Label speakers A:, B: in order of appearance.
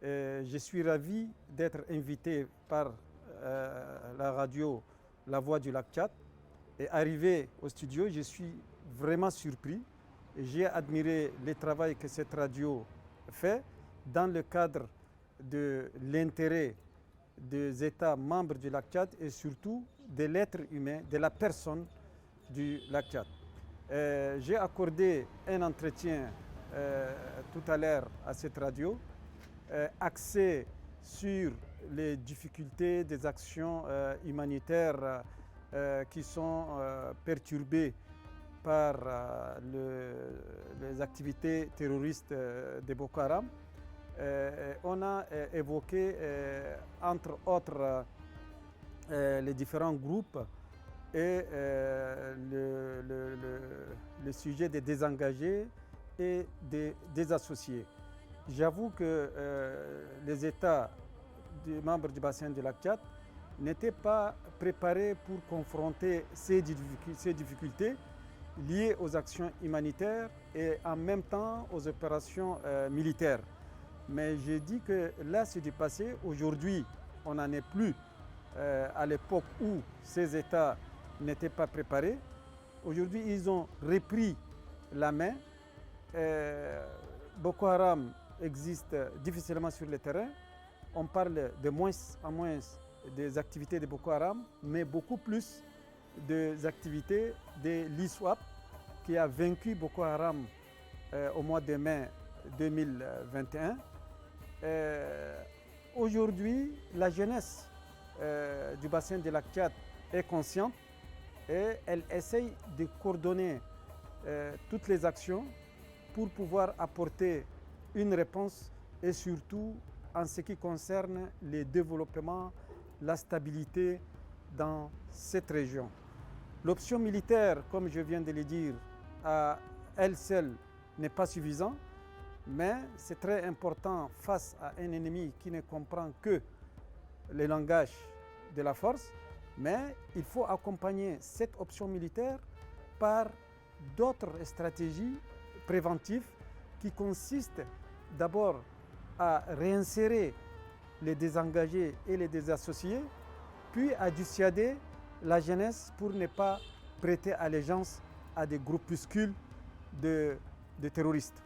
A: Je suis ravi d'être invité par la radio La Voix du Lac Tchad. Et arrivé au studio, je suis vraiment surpris. J'ai admiré le travail que cette radio fait dans le cadre de l'intérêt des États membres du Lac Tchad et surtout de l'être humain, de la personne du Lac Tchad. J'ai accordé un entretien tout à l'heure à cette radio, axé sur les difficultés des actions humanitaires qui sont perturbées par les activités terroristes de Boko Haram. On a évoqué, entre autres, les différents groupes et le sujet des désengagés et des désassociés. J'avoue que les États membres du bassin du Lac Tchad n'étaient pas préparés pour confronter ces difficultés liées aux actions humanitaires et en même temps aux opérations militaires. Mais j'ai dit que là, c'est du passé. Aujourd'hui, on n'en est plus à l'époque où ces États n'étaient pas préparés. Aujourd'hui, ils ont repris la main. Boko Haram existe difficilement sur le terrain. On parle de moins en moins des activités de Boko Haram, mais beaucoup plus des activités de l'ISWAP qui a vaincu Boko Haram au mois de mai 2021. Aujourd'hui, la jeunesse du bassin du Lac Tchad est consciente et elle essaye de coordonner toutes les actions pour pouvoir apporter une réponse et surtout en ce qui concerne le développement, la stabilité dans cette région. L'option militaire, comme je viens de le dire, à elle seule n'est pas suffisante, mais c'est très important face à un ennemi qui ne comprend que le langage de la force, mais il faut accompagner cette option militaire par d'autres stratégies préventives qui consistent d'abord à réinsérer les désengagés et les désassociés, puis à dissuader la jeunesse pour ne pas prêter allégeance à des groupuscules de terroristes.